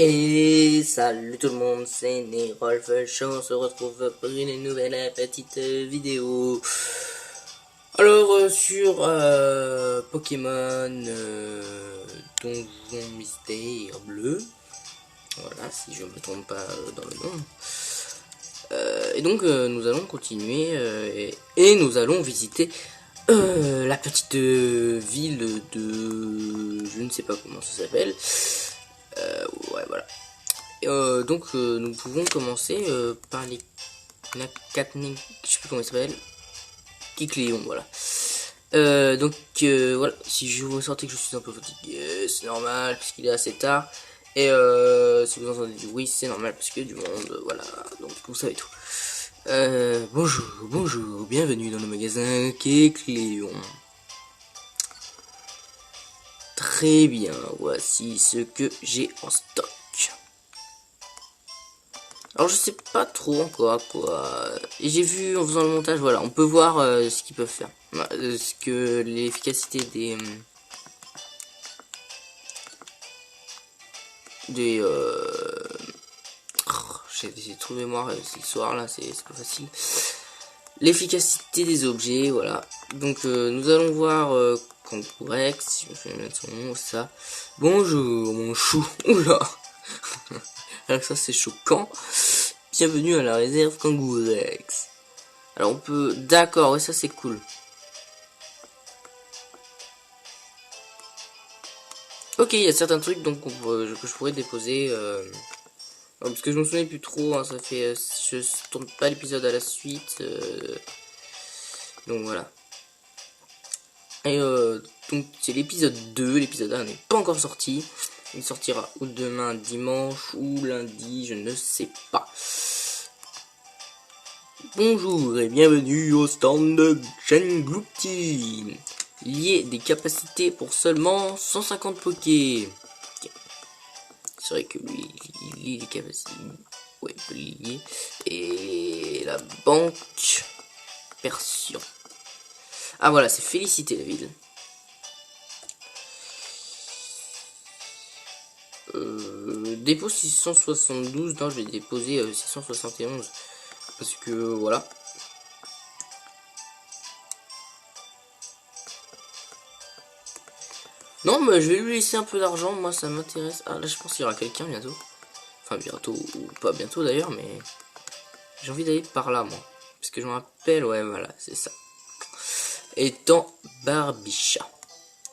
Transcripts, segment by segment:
Et salut tout le monde, c'est Nérolf Show, on se retrouve pour une nouvelle petite vidéo. Alors sur Pokémon Donjon Mystère Bleu, voilà si je ne me trompe pas dans le nom. Et donc nous allons continuer et nous allons visiter la petite ville de... je ne sais pas comment ça s'appelle. Ouais voilà. Donc nous pouvons commencer par les Nakatnik, je sais plus comment il s'appelle, Kikléon, voilà. Donc voilà, si je vous ressentais que je suis un peu fatigué, c'est normal puisqu'il est assez tard. Et si vous entendez du bruit, c'est normal parce qu'il y a du monde, voilà, donc vous savez tout. Bonjour, bienvenue dans le magasin Kikléon. Très bien, voici ce que j'ai en stock. Alors je sais pas trop encore quoi. J'ai vu en faisant le montage, voilà, on peut voir ce qu'ils peuvent faire. Ce que l'efficacité des j'ai trop de mémoire, c'est le soir là, c'est pas facile. L'efficacité des objets, voilà. Donc nous allons voir Kangourex, si je me souviens bien de son nom, ça. Bonjour mon chou. Oula. Alors ça c'est choquant. Bienvenue à la réserve Kangourex. Alors on peut... D'accord, ouais, ça c'est cool. Ok, il y a certains trucs donc que je pourrais déposer. Parce que je me souviens plus trop, hein, ça fait... je tourne pas l'épisode à la suite. Donc voilà. Et donc c'est l'épisode 2, l'épisode 1 n'est pas encore sorti. Il sortira ou demain dimanche ou lundi, je ne sais pas. Bonjour et bienvenue au stand de Gengloopty. Lier des capacités pour seulement 150 Poké. Okay. C'est vrai que lui, il lie les capacités. Ouais, il peut lier. Et la banque Persion. Ah voilà, c'est Félicité la ville. Dépôt 672, non je vais déposer 671. Parce que voilà. Non mais je vais lui laisser un peu d'argent, moi ça m'intéresse. Ah là je pense qu'il y aura quelqu'un bientôt. Enfin bientôt, ou pas bientôt d'ailleurs, mais j'ai envie d'aller par là moi. Parce que je me rappelle, ouais voilà, c'est ça. Étant Barbicha.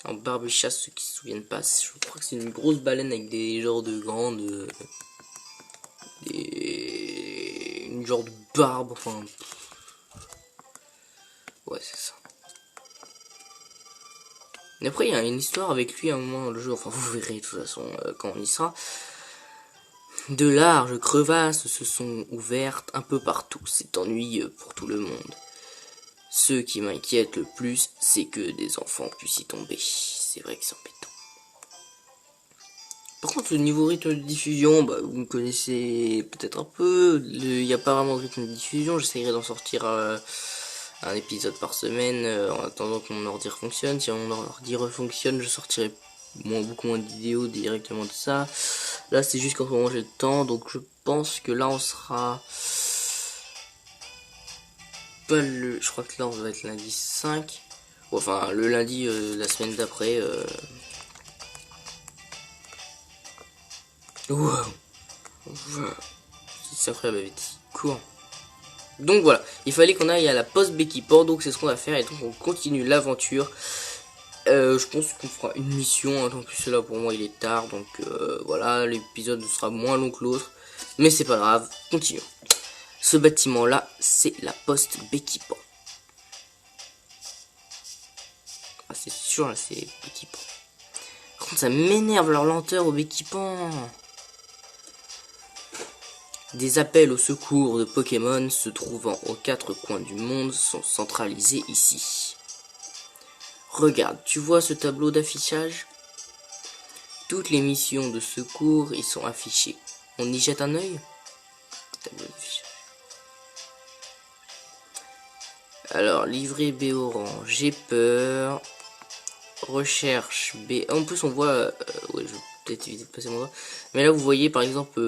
Alors Barbicha, ceux qui se souviennent pas, je crois que c'est une grosse baleine avec des genres de grandes... une genre de barbe, enfin... Ouais c'est ça. Et après il y a une histoire avec lui à un moment dans le jeu, enfin vous verrez de toute façon quand on y sera. De larges crevasses se sont ouvertes un peu partout, c'est ennuyeux pour tout le monde. Ce qui m'inquiète le plus, c'est que des enfants puissent y tomber. C'est vrai que c'est embêtant. Par contre, le niveau rythme de diffusion, bah, vous me connaissez peut-être un peu. Il n'y a pas vraiment de rythme de diffusion. J'essayerai d'en sortir un épisode par semaine en attendant que mon ordi fonctionne. Si mon ordi refonctionne, je sortirai beaucoup moins de vidéos directement de ça. Là, c'est juste qu'en ce moment j'ai le temps. Donc, je pense que là, on sera... pas le... Je crois que là, on va être lundi 5. Enfin, le lundi, la semaine d'après... Wow. C'est incroyable vite. Court. Donc voilà, il fallait qu'on aille à la poste Béquiport, donc c'est ce qu'on va faire et donc on continue l'aventure. Je pense qu'on fera une mission, hein, en plus là pour moi il est tard, donc voilà, l'épisode sera moins long que l'autre. Mais c'est pas grave, continuons. Ce bâtiment là, c'est la poste Béquiport. Ah c'est sûr là, c'est Béquiport. Par contre ça m'énerve leur lenteur au Béquiport. Des appels au secours de Pokémon se trouvant aux quatre coins du monde sont centralisés ici. Regarde, tu vois ce tableau d'affichage? Toutes les missions de secours y sont affichées. On y jette un œil? Tableau d'affichage. Alors, livret B orange, j'ai peur. Recherche B. En plus, on voit... ouais, peut-être éviter de passer mon doigt. Mais là, vous voyez, par exemple,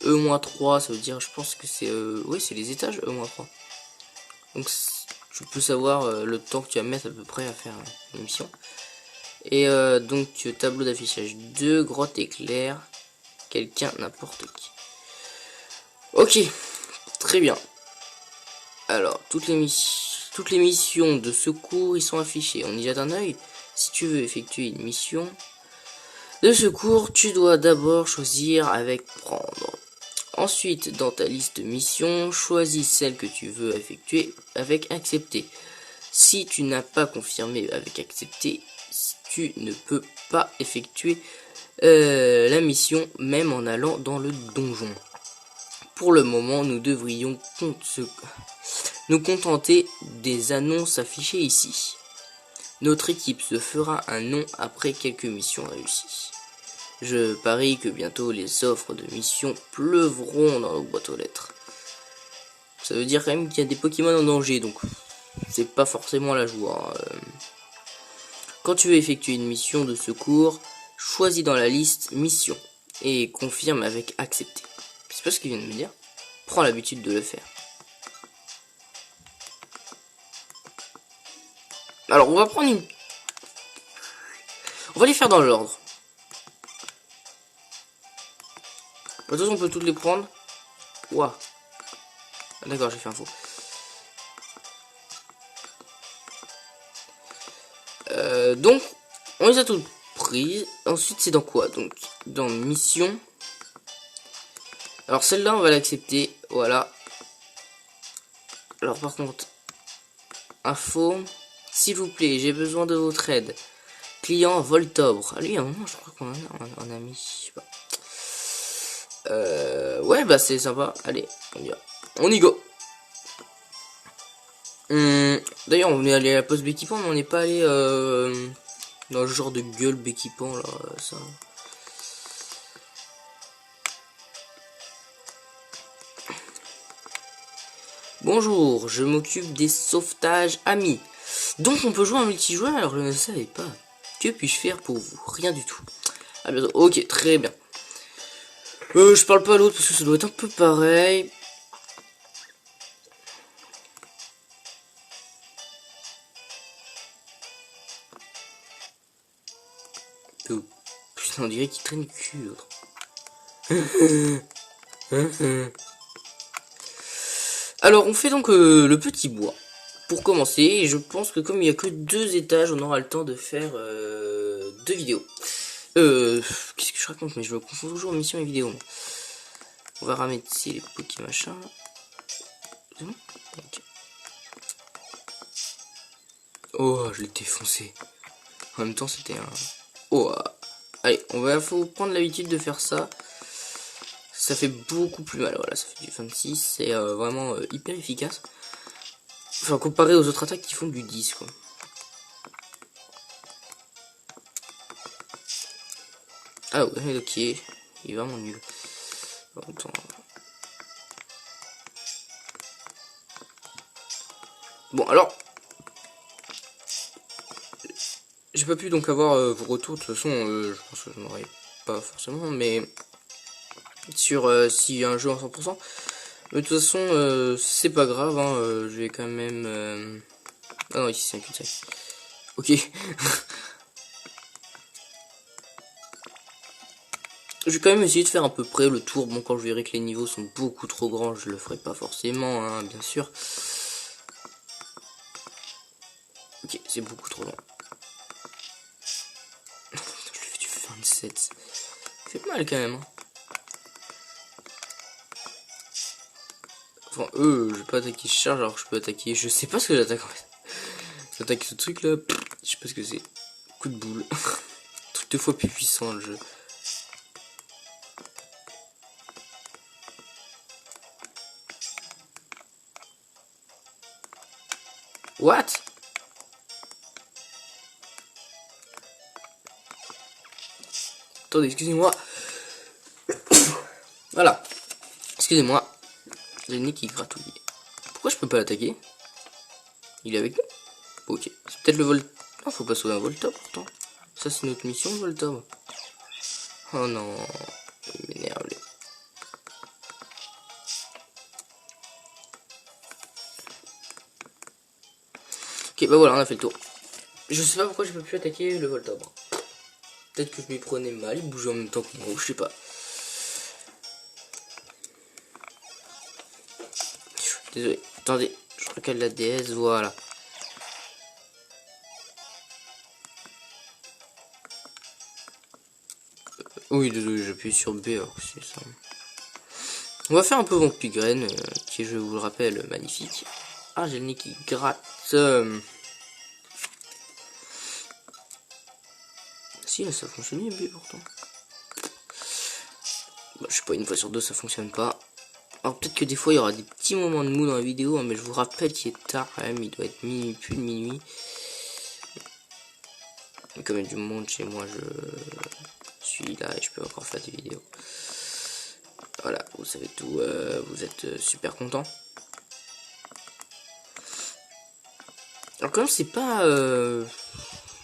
E-3, ça veut dire, je pense que c'est... oui, c'est les étages, E-3. Donc, tu peux savoir le temps que tu vas mettre à peu près à faire une mission. Et donc, tableau d'affichage 2, grotte éclair, quelqu'un, n'importe qui. Ok, très bien. Alors, toutes les missions de secours, ils sont affichées. On y jette un œil. Si tu veux effectuer une mission de secours, tu dois d'abord choisir avec prendre. Ensuite, dans ta liste de missions, choisis celle que tu veux effectuer avec accepter. Si tu n'as pas confirmé avec accepter, tu ne peux pas effectuer la mission même en allant dans le donjon. Pour le moment, nous devrions nous contenter des annonces affichées ici. Notre équipe se fera un nom après quelques missions réussies. Je parie que bientôt les offres de missions pleuvront dans nos boîtes aux lettres. Ça veut dire quand même qu'il y a des Pokémon en danger, donc c'est pas forcément la joie. Quand tu veux effectuer une mission de secours, choisis dans la liste mission et confirme avec accepter. C'est pas ce qu'il vient de me dire. Prends l'habitude de le faire. Alors on va prendre une... On va les faire dans l'ordre. De toute façon on peut toutes les prendre. Ouah. D'accord, j'ai fait un faux. Donc on les a toutes prises. Ensuite c'est dans quoi? Donc dans mission. Alors celle-là on va l'accepter. Voilà. Alors par contre, info. S'il vous plaît, j'ai besoin de votre aide. Client Voltobre. Ah lui, à un moment, je crois qu'on en a mis. Je sais pas. Ouais, bah c'est sympa. Allez, on y va. On y go. D'ailleurs, on est allé à la poste Béquipant, mais on n'est pas allé dans le genre de gueule Béquipant là. Ça. Bonjour, je m'occupe des sauvetages amis. Donc on peut jouer en multijoueur, alors je ne savais pas. Que puis-je faire pour vous? Rien du tout. À bientôt. Ok, très bien. Je parle pas à l'autre parce que ça doit être un peu pareil. Oh, putain, on dirait qu'il traîne le cul l'autre. Alors on fait donc le petit bois. Pour commencer, et je pense que comme il n'y a que 2 étages, on aura le temps de faire 2 vidéos. Qu'est-ce que je raconte? Mais je me confonds toujours mission et vidéo. On va remettre ici les Pokémon machin. C'est bon? Okay. Oh, je l'ai défoncé. En même temps, c'était un... Oh, allez, faut prendre l'habitude de faire ça. Ça fait beaucoup plus mal. Voilà, ça fait du 26. C'est vraiment hyper efficace. Enfin, comparé aux autres attaques qui font du 10, quoi. Ah ouais, ok. Il est vraiment nul. Attends. Bon, alors. J'ai pas pu donc avoir vos retours. De toute façon, je pense que je n'aurais pas forcément. Mais sur s'il y a un jeu en 100%. Mais de toute façon, c'est pas grave. Hein, je vais quand même... Ah non, ici c'est un cul-de-sac. Ok. Je vais quand même essayer de faire à peu près le tour. Bon, quand je verrai que les niveaux sont beaucoup trop grands, je le ferai pas forcément, hein, bien sûr. Ok, c'est beaucoup trop long. Je lui fais du 27. Ça fait mal quand même. Hein. Enfin, je vais pas attaquer charge alors que je peux attaquer. Je sais pas ce que j'attaque en fait. J'attaque ce truc là. Je sais pas ce que c'est. Coup de boule. Truc 2 fois plus puissant dans le jeu. What? Attendez, excusez-moi. Voilà. Excusez-moi. J'ai le nez qui gratouille. Pourquoi je peux pas l'attaquer? Il est avec nous? Ok. C'est peut-être le vol... Non, faut pas sauver un Voltobre pourtant. Ça, c'est notre mission, Voltobre. Oh non, il m'énerve. Ok, bah voilà, on a fait le tour. Je sais pas pourquoi j'ai pas pu attaquer le Voltorb. Peut-être que je m'y prenais mal, il bougeait en même temps que moi, je sais pas. Désolé, attendez, je recale la DS, voilà. Oui, désolé, j'appuie sur B, alors c'est ça. On va faire un peu Vampigren, qui est, je vous le rappelle, magnifique. Ah, j'ai le nez qui gratte. Si, là, ça fonctionne bien, pourtant. Bah, je sais pas, une fois sur deux, ça fonctionne pas. Alors, peut-être que des fois, il y aura des petits moments de mou dans la vidéo, hein, mais je vous rappelle qu'il est tard quand même, il doit être minuit, plus de minuit. Et comme il y a du monde chez moi, je suis là et je peux encore faire des vidéos. Voilà, vous savez tout, vous êtes super content. Alors comme c'est pas, je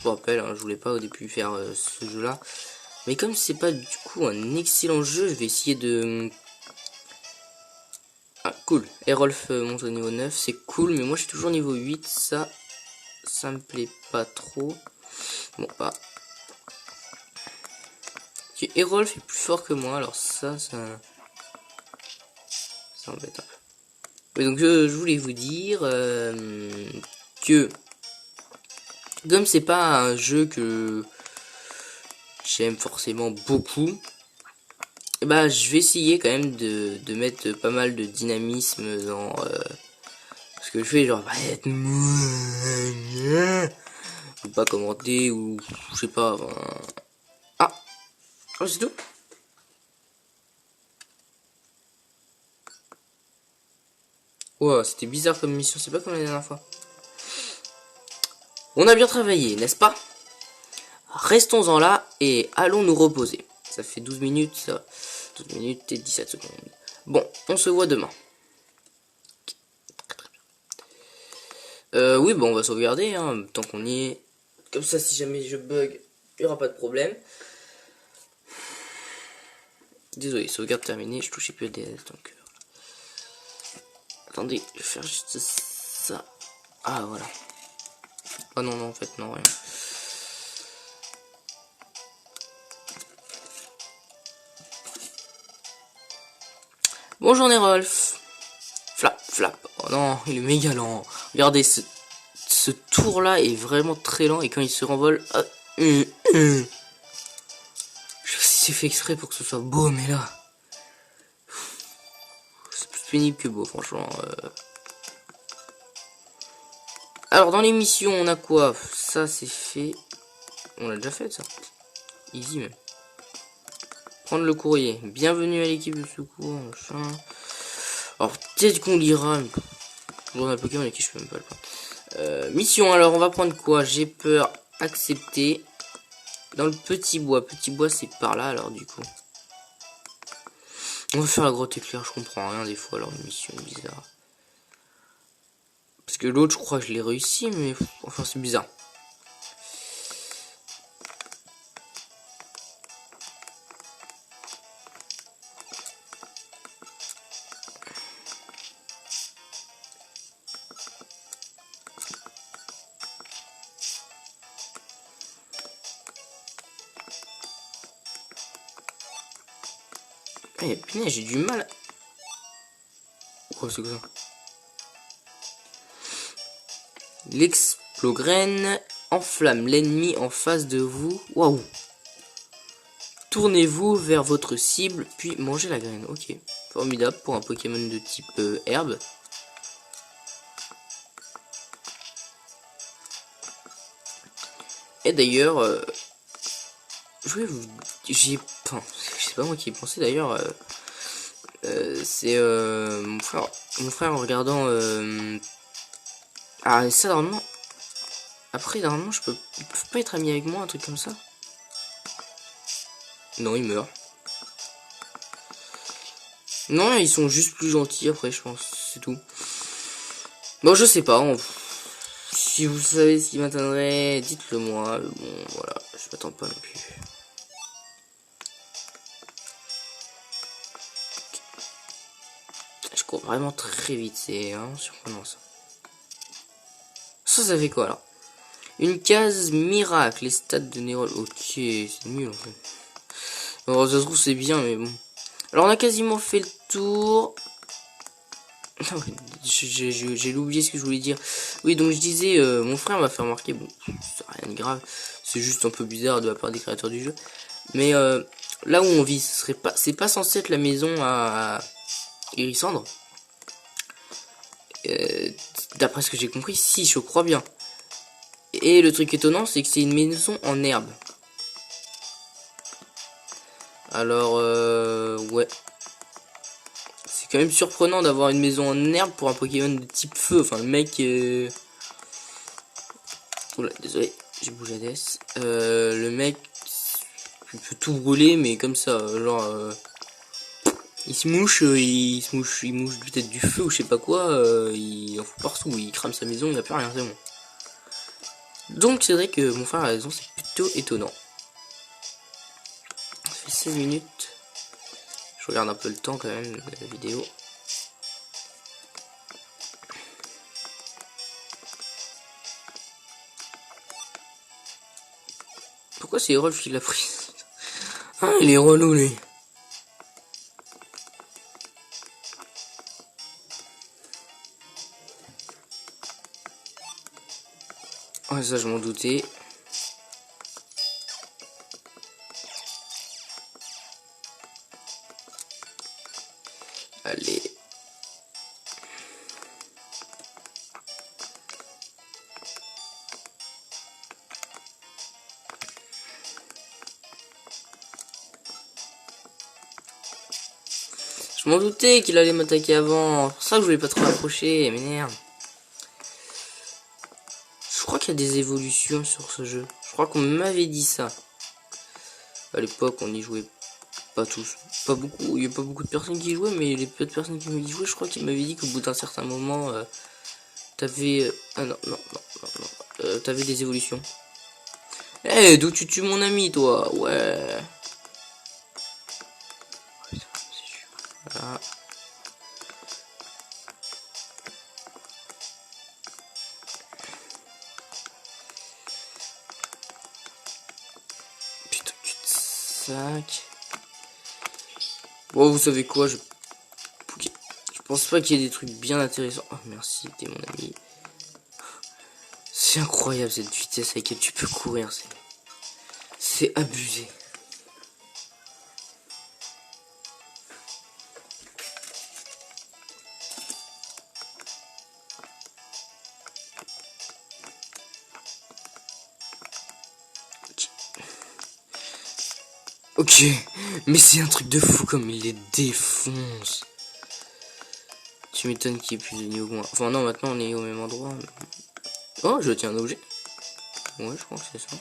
vous rappelle, hein, je voulais pas au début faire ce jeu-là, mais comme c'est pas du coup un excellent jeu, je vais essayer de... Ah cool, Erolf monte au niveau 9, c'est cool, mais moi je suis toujours niveau 8, ça me plaît pas trop. Bon bah... Ok, Erolf est plus fort que moi, alors ça embête un peu. Et donc je voulais vous dire que comme c'est pas un jeu que j'aime forcément beaucoup, et bah je vais essayer quand même de mettre pas mal de dynamisme dans ce que je fais, genre ou pas commenter ou je sais pas. Ah, oh, c'est tout. Wow, c'était bizarre comme mission, c'est pas comme la dernière fois. On a bien travaillé, n'est-ce pas? Restons-en là et allons nous reposer. Ça fait 12 minutes, ça. 12 minutes et 17 secondes. Bon, on se voit demain. Oui, bon, on va sauvegarder, hein, tant qu'on y est. Comme ça, si jamais je bug, il n'y aura pas de problème. Désolé, sauvegarde terminée, je touchais plus à DS, donc... Attendez, je vais faire juste ça. Ah, voilà. Ah non, non, en fait, non, rien. Bonjour Nerolf. Flap, flap. Oh non, il est méga lent. Regardez, ce tour-là est vraiment très lent, et quand il se renvole... Je sais pas si c'est fait exprès pour que ce soit beau, mais là... C'est plus pénible que beau, franchement. Alors, dans l'émission, on a quoi? Ça, c'est fait. On l'a déjà fait, ça. Easy, même. Prendre le courrier. Bienvenue à l'équipe de secours, machin. Alors, peut-être qu'on lira. Bon, un Pokémon avec qui je peux même pas le prendre. Mission, alors, on va prendre quoi? J'ai peur. Accepter. Dans le petit bois. Petit bois, c'est par là, alors, du coup. On va faire la grotte éclair, je comprends rien des fois, alors, une mission bizarre. Parce que l'autre, je crois que je l'ai réussi, mais... Enfin, c'est bizarre. Eh, punaise, j'ai du mal. Oh, c'est quoi ça? L'explograine enflamme l'ennemi en face de vous. Waouh! Tournez-vous vers votre cible, puis mangez la graine. Ok, formidable pour un Pokémon de type herbe. Et d'ailleurs, je vais vous... Enfin, c'est pas moi qui ai pensé d'ailleurs. C'est mon frère en regardant... Ah, ça normalement... Après, normalement, ils peuvent pas être amis avec moi, un truc comme ça. Non, il meurt. Non, ils sont juste plus gentils après, je pense. C'est tout. Bon, je sais pas. Si vous savez ce qui m'attendrait, dites-le moi. Bon, voilà. Je m'attends pas non plus. court vraiment très vite, c'est vraiment surprenant ça. Ça fait quoi alors? Une case miracle, les stats de Nérol. Ok, c'est nul en fait. Alors ça se trouve c'est bien, mais bon. Alors on a quasiment fait le tour. J'ai oublié ce que je voulais dire. Oui, donc je disais, mon frère m'a fait remarquer, bon, c'est rien de grave, c'est juste un peu bizarre de la part des créateurs du jeu. Mais là où on vit, c'est pas censé être la maison à Hérissandre. D'après ce que j'ai compris, si, je crois bien. Et le truc étonnant, c'est que c'est une maison en herbe. Alors, ouais. C'est quand même surprenant d'avoir une maison en herbe pour un Pokémon de type feu. Enfin, le mec... Oula, désolé, j'ai bougé la DS. Le mec, il peut tout brûler, mais comme ça, genre... il se mouche, il mouche peut-être du feu ou je sais pas quoi. Il en fout partout, il crame sa maison, il n'y a plus rien, c'est bon. Donc c'est vrai que mon frère a raison, c'est plutôt étonnant. Ça fait 16 minutes. Je regarde un peu le temps quand même de la vidéo. Pourquoi c'est Rolf qui l'a pris? Ah, il est relou lui. Ouais, ça je m'en doutais. Allez. Je m'en doutais qu'il allait m'attaquer avant. C'est pour ça que je voulais pas trop approcher. Mais merde. Je crois qu'il y a des évolutions sur ce jeu. Je crois qu'on m'avait dit ça. À l'époque, on y jouait pas tous. Pas beaucoup. Il y a pas beaucoup de personnes qui y jouaient, mais les peu de personnes qui y jouaient, je crois qu'ils m'avaient dit qu'au bout d'un certain moment, t'avais... ah non, non, non, non, non. T'avais des évolutions. Eh, hey, d'où tu tues mon ami, toi? Ouais. Voilà. Putain, cul-de-sac. Bon, vous savez quoi, je pense pas qu'il y ait des trucs bien intéressants. Oh, merci, t'es mon ami. C'est incroyable cette vitesse avec laquelle tu peux courir, c'est abusé. Ok, mais c'est un truc de fou comme il les défonce. Tu m'étonnes qu'il y ait plus de niveau moins. Enfin non, maintenant on est au même endroit. Mais... oh, je tiens un objet. Ouais, je crois que c'est ça.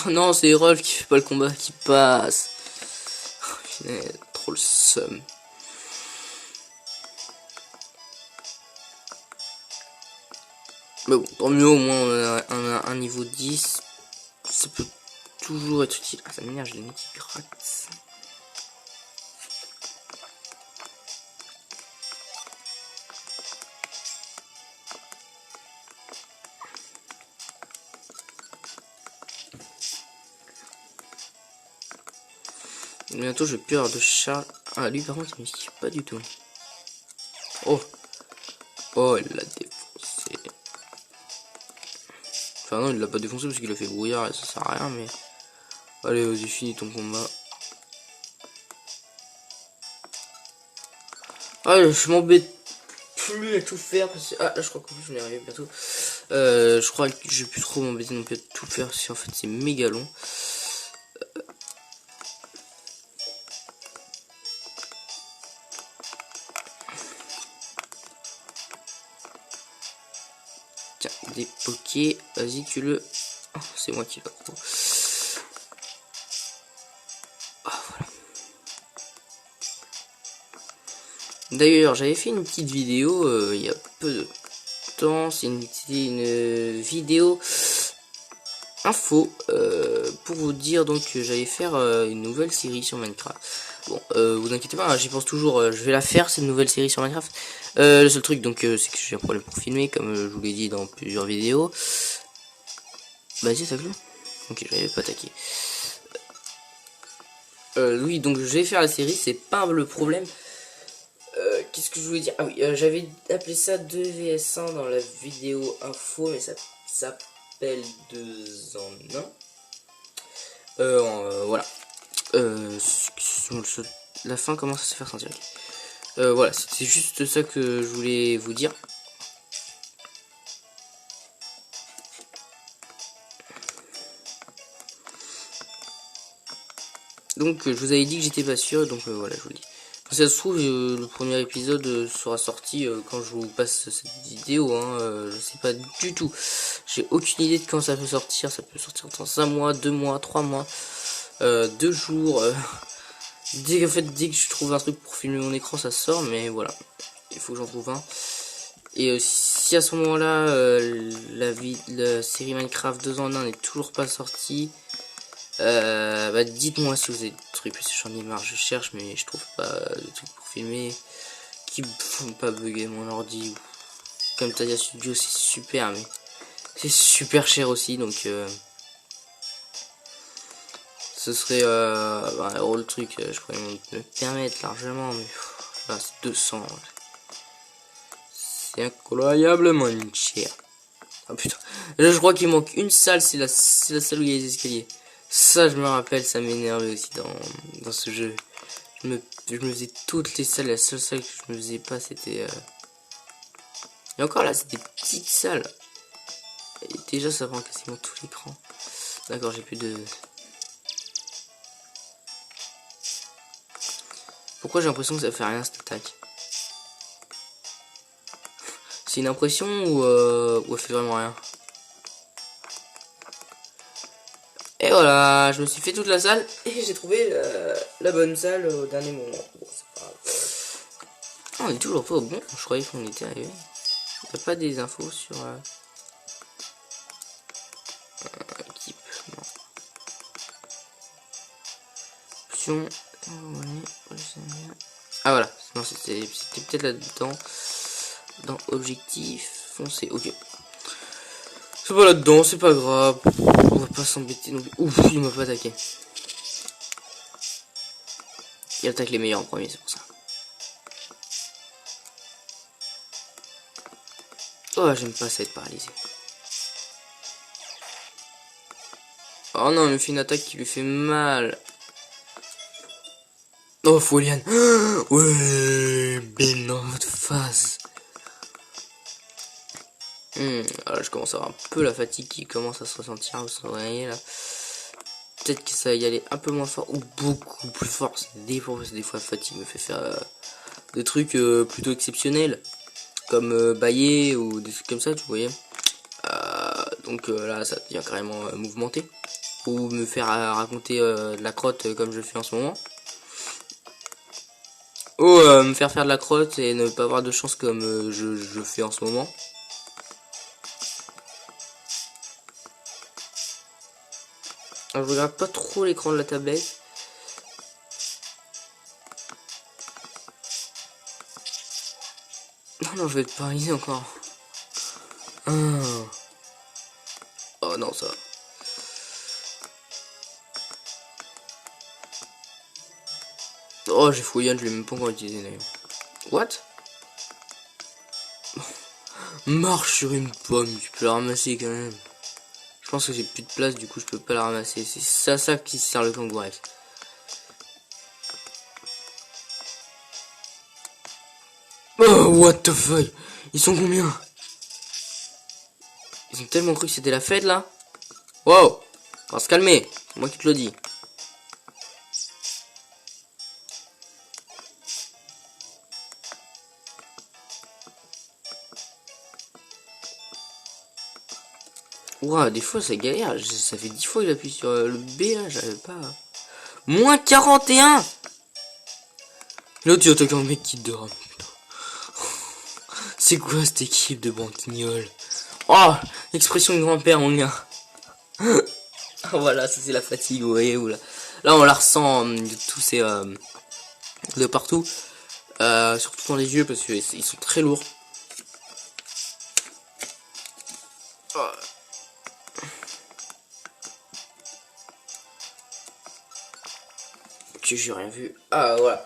Oh non, c'est Rolf qui fait pas le combat, qui passe. Oh, punaise, trop le seum. Mais bon, tant mieux, au moins on a un niveau 10. Ça peut toujours être utile. Ah, ça m'énerve, j'ai le nez qui gratte. Bientôt je vais plus avoir de chat. Ah, lui par contre il me kiffe pas du tout. Oh. Oh, il l'a défoncé. Enfin non, il l'a pas défoncé parce qu'il a fait brouillard et ça sert à rien, mais... allez, vas-y, finis ton combat. Allez, je m'embête plus à tout faire parce que... ah, là je crois qu'en plus je vais arriver bientôt. Je crois que je vais plus trop m'embêter non plus à tout faire parce qu'en fait c'est méga long. Tiens, des pokés, vas-y tu le... oh, c'est moi qui l'accro. Ah, voilà. D'ailleurs, j'avais fait une petite vidéo il y a peu de temps. C'est une vidéo info pour vous dire donc que j'allais faire une nouvelle série sur Minecraft. Bon, vous inquiétez pas, hein, j'y pense toujours. Je vais la faire cette nouvelle série sur Minecraft. Le seul truc donc c'est que j'ai un problème pour filmer, comme je vous l'ai dit dans plusieurs vidéos. Vas-y, ça clôt. Ok, j'avais pas attaqué. Oui, donc je vais faire la série, c'est pas le problème. Qu'est-ce que je voulais dire? Ah oui, j'avais appelé ça 2vs1 dans la vidéo info, mais ça s'appelle 2 en 1. Voilà. La fin commence à se faire sentir. Voilà, c'était juste ça que je voulais vous dire. Donc je vous avais dit que j'étais pas sûr, donc voilà, je vous le dis. Si ça se trouve, le premier épisode sera sorti quand je vous passe cette vidéo, hein, je sais pas du tout. J'ai aucune idée de quand ça peut sortir. Ça peut sortir dans 1 mois, 2 mois, 3 mois, 2 jours. Dès que je trouve un truc pour filmer mon écran, ça sort, mais voilà. Il faut que j'en trouve un. Et si à ce moment-là, la série Minecraft 2 en 1 n'est toujours pas sortie, bah dites-moi si vous avez des trucs, parce que j'en ai marre, je cherche mais je trouve pas de trucs pour filmer qui font pas bugger mon ordi. Comme Tadia Studio, c'est super, mais c'est super cher aussi, donc ce serait bah, le truc, je pourrais me permettre largement, mais là c'est 200, c'est incroyablement cher. Ah putain, là je crois qu'il manque une salle, c'est la salle où il y a les escaliers. Ça, je me rappelle, ça m'énervait aussi dans ce jeu. Je me faisais toutes les salles. La seule salle que je me faisais pas, c'était... Et encore là, c'est des petites salles. Et déjà, ça prend quasiment tout l'écran. D'accord, j'ai plus de... Pourquoi j'ai l'impression que ça fait rien, cette attaque? C'est une impression ou elle fait vraiment rien? Et voilà, je me suis fait toute la salle et j'ai trouvé la bonne salle au dernier moment. Bon, c'est pas grave. Ah, on est toujours pas au bon, je croyais qu'on était arrivé. Il n'y a pas des infos sur équipe, non. Option. Ah voilà, non, c'était peut-être là-dedans. Dans objectif, foncé, ok. C'est pas là-dedans, c'est pas grave. On va pas s'embêter non plus. Ouf, il m'a pas attaqué. Il attaque les meilleurs en premier, c'est pour ça. Oh, j'aime pas ça être paralysé. Oh non, il me fait une attaque qui lui fait mal. Oh, Foliane. Ouais, ben dans votre face. Alors, je commence à avoir un peu la fatigue qui commence à se ressentir. Vous voyez là. Peut-être que ça va y aller un peu moins fort ou beaucoup plus fort. Des fois la fatigue me fait faire des trucs plutôt exceptionnels. Comme bailler ou des trucs comme ça, tu voyais. Donc là, ça devient carrément mouvementé. Ou me faire raconter de la crotte comme je fais en ce moment. Ou me faire de la crotte et ne pas avoir de chance comme je fais en ce moment. Alors, je regarde pas trop l'écran de la tablette. Non, je vais être paralysé encore. Oh non, ça va. Oh, j'ai fouillé, je l'ai même pas encore utilisé d'ailleurs. What? Marche sur une pomme, tu peux la ramasser quand même. Je pense que j'ai plus de place, du coup je peux pas la ramasser. C'est ça qui sert le kangourou. Oh, what the fuck? Ils sont combien? Ils ont tellement cru que c'était la fête là. Wow, on va se calmer, c'est moi qui te le dis. Ouah, des fois ça galère, ça fait 10 fois qu'il appuie sur le B là, j'avais pas. Moins 41. Là tu attaques un mec qui dort. Putain. C'est quoi cette équipe de branquignoles? Oh, expression de grand-père, mon gars. Voilà, ça c'est la fatigue, vous voyez, là. Là, on la ressent de tous ces... de partout. Surtout dans les yeux, parce qu'ils sont très lourds. Oh. Ok, j'ai rien vu. Ah, voilà.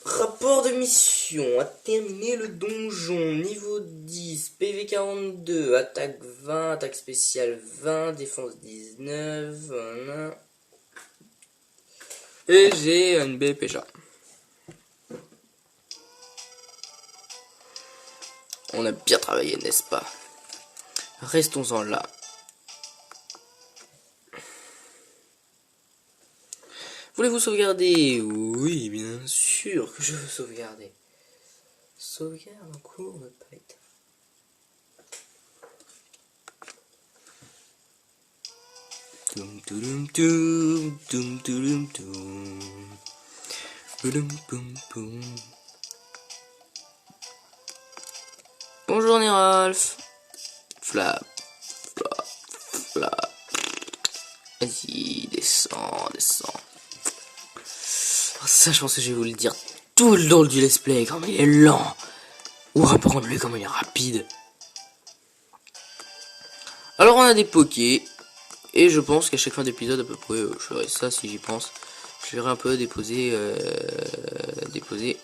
Rapport de mission. A terminé le donjon. Niveau 10. PV 42. Attaque 20. Attaque spéciale 20. Défense 19. Voilà. Et j'ai une BPJ. On a bien travaillé, n'est-ce pas? Restons-en là. Voulez-vous sauvegarder? Oui, bien sûr que je veux sauvegarder. Sauvegarde en cours de palette. Toum toum toum toum toum toum. Boum boum boum. Bonjour Néralf. Flap, flap, flap. Vas-y, descends, descends. Ça, je pense que je vais vous le dire tout le long du let's play, comme il est lent. Ou apprendre-lui comme il est rapide. Alors, on a des pokés. Et je pense qu'à chaque fin d'épisode, à peu près, je ferai ça si j'y pense. Je verrai un peu déposer. Déposer.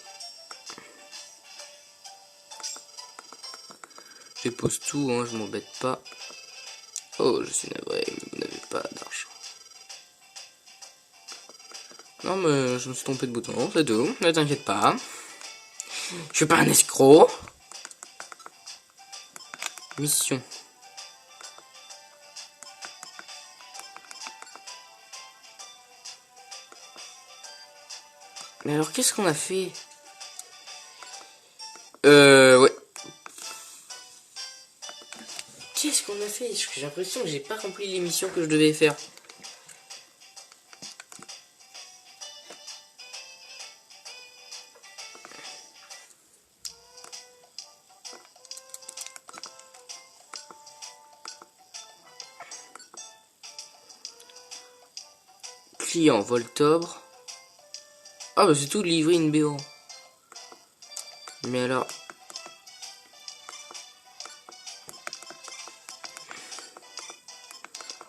Je dépose tout, hein, je m'embête pas. Oh, je suis navré, vous n'avez pas d'argent. Non, mais je me suis trompé de bouton, c'est tout. Ne t'inquiète pas. Je suis pas un escroc. Mission. Mais alors, qu'est-ce qu'on a fait? Ouais. Qu'est-ce qu'on a fait? J'ai l'impression que j'ai pas rempli les missions que je devais faire. Client Voltobre. Ah bah c'est tout, livrer une BO. Mais alors...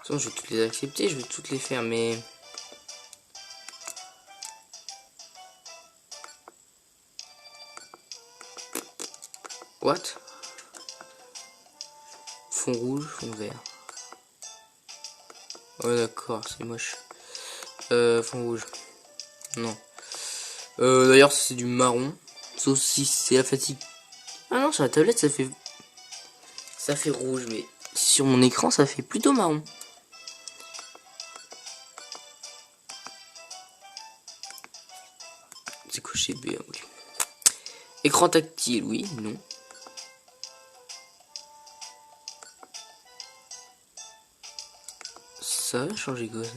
Attends, je vais toutes les accepter, je vais toutes les faire, mais... What? Fond rouge, fond vert. Oh d'accord, c'est moche. Fond rouge. Non. D'ailleurs, c'est du marron. Sauf si c'est la fatigue. Ah non, sur la tablette, ça fait rouge, mais sur mon écran, ça fait plutôt marron. C'est coché B, oui. Écran tactile, oui, non. Ça a changé quoi ça?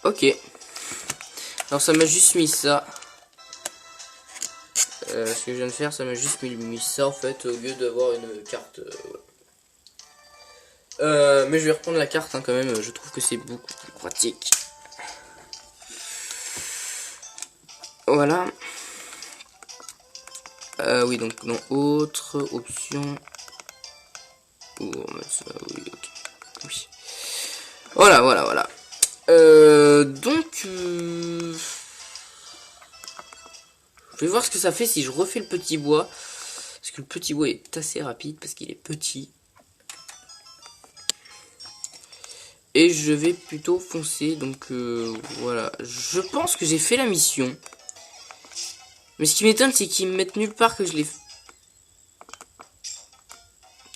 Ok. Alors ça m'a juste mis ça. Ce que je viens de faire, ça m'a juste mis ça en fait, au lieu d'avoir une carte. Mais je vais reprendre la carte hein, quand même, je trouve que c'est beaucoup plus pratique. Voilà. Oui, donc dans autre option. Oh, ça, oui, ok. Oui. Voilà, voilà, voilà. Donc, je vais voir ce que ça fait si je refais le petit bois. Parce que le petit bois est assez rapide parce qu'il est petit. Et je vais plutôt foncer. Donc, voilà. Je pense que j'ai fait la mission. Mais ce qui m'étonne, c'est qu'ils me mettent nulle part que je l'ai...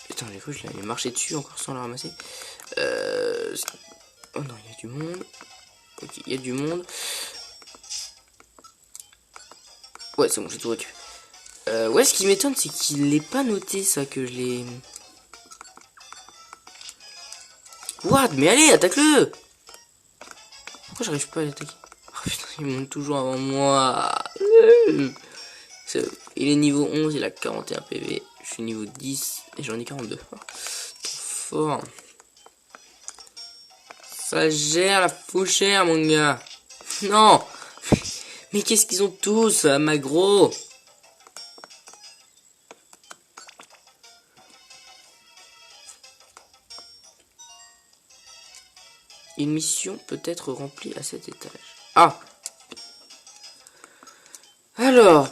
Putain, j'ai cru que je l'avais marché dessus encore sans la ramasser. Oh non, il y a du monde. Ok, il y a du monde. Ouais, c'est bon, j'ai tout reçu. Ouais, ce qui m'étonne, c'est qu'il n'est pas noté, ça, que je l'ai... What? Mais allez, attaque-le! Pourquoi j'arrive pas à l'attaquer? Oh putain, il monte toujours avant moi. Il est niveau 11, il a 41 PV. Je suis niveau 10 et j'en ai 42. Trop fort. Ça gère la fouchère, mon gars. Non! Mais qu'est-ce qu'ils ont tous, Magro? Une mission peut être remplie à cet étage. Ah! Alors...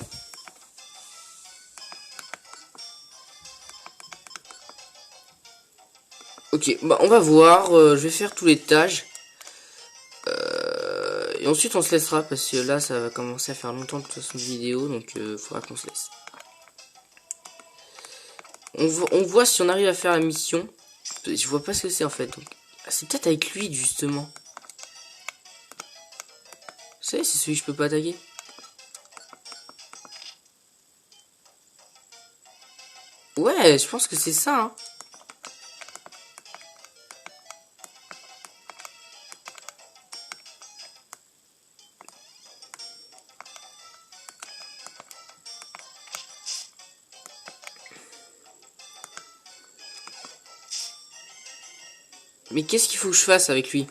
Ok, bah on va voir, je vais faire tous les étages. Et ensuite on se laissera parce que là ça va commencer à faire longtemps de toute façon de vidéo, donc faudra qu'on se laisse. On voit si on arrive à faire la mission. Je vois pas ce que c'est en fait, donc c'est peut-être avec lui justement. Vous savez, c'est celui que je peux pas attaquer. Ouais, je pense que c'est ça, hein. Mais qu'est-ce qu'il faut que je fasse avec lui?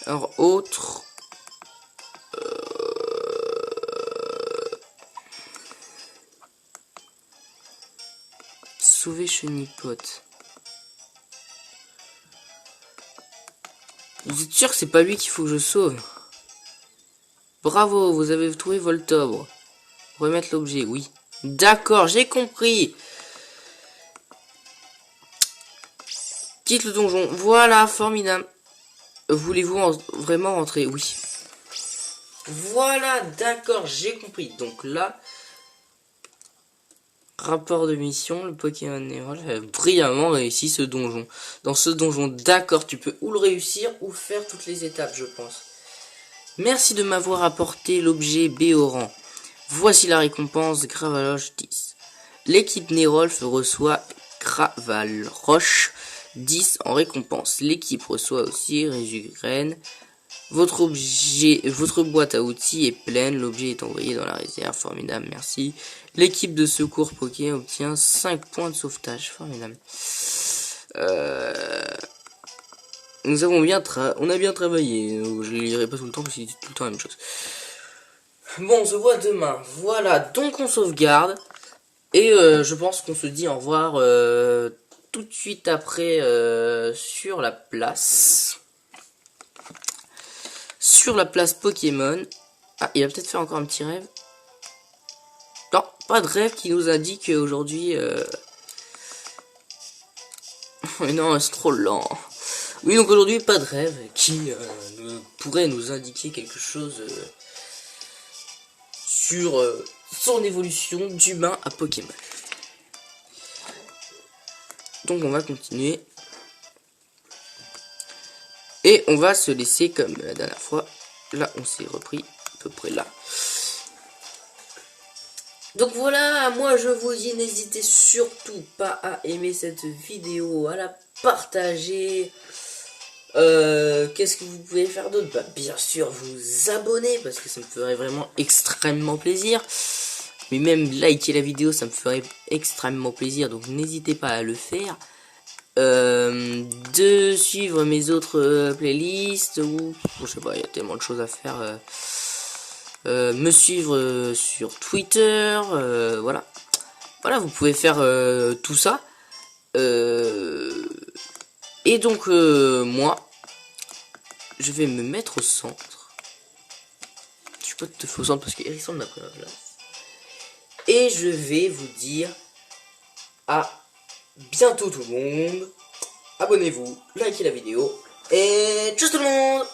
Alors, autre... Sauver Chenipote. Vous êtes sûr que c'est pas lui qu'il faut que je sauve? Bravo, vous avez trouvé Voltobre. Remettre l'objet, oui. D'accord, j'ai compris. Quitte le donjon. Voilà, formidable. Voulez-vous vraiment rentrer? Oui. Voilà, d'accord, j'ai compris. Donc là, rapport de mission, le Pokémon Néron a brillamment réussi ce donjon. Dans ce donjon, d'accord, tu peux ou le réussir ou faire toutes les étapes, je pense. Merci de m'avoir apporté l'objet Béoran. Voici la récompense Gravaloche 10. L'équipe Nérolf reçoit Gravalroche 10 en récompense. L'équipe reçoit aussi Résugraine. Votre boîte à outils est pleine. L'objet est envoyé dans la réserve. Formidable, merci. L'équipe de secours Poké obtient 5 points de sauvetage. Formidable. On a bien travaillé. Je ne lirai pas tout le temps parce qu'il dit tout le temps la même chose. Bon, on se voit demain. Voilà, donc on sauvegarde. Et je pense qu'on se dit au revoir tout de suite après sur la place. Sur la place Pokémon. Ah, il va peut-être faire encore un petit rêve. Non, pas de rêve qui nous indique aujourd'hui... Mais non, c'est trop lent. Oui, donc aujourd'hui, pas de rêve qui pourrait nous indiquer quelque chose sur son évolution d'humain à Pokémon. Donc on va continuer. Et on va se laisser comme la dernière fois. Là, on s'est repris à peu près là. Donc voilà, moi je vous dis, n'hésitez surtout pas à aimer cette vidéo, à la partager. Qu'est-ce que vous pouvez faire d'autre? Bah, bien sûr, vous abonner, parce que ça me ferait vraiment extrêmement plaisir. Mais même liker la vidéo, ça me ferait extrêmement plaisir, donc n'hésitez pas à le faire. De suivre mes autres playlists, ou je sais pas, il y a tellement de choses à faire. Me suivre sur Twitter, voilà. Voilà, vous pouvez faire tout ça. Et donc, moi, je vais me mettre au centre. Je suis pas tout à fait au centre parce qu'Hérisson m'a pris ma place. Et je vais vous dire à bientôt tout le monde. Abonnez-vous, likez la vidéo. Et tchuss tout le monde!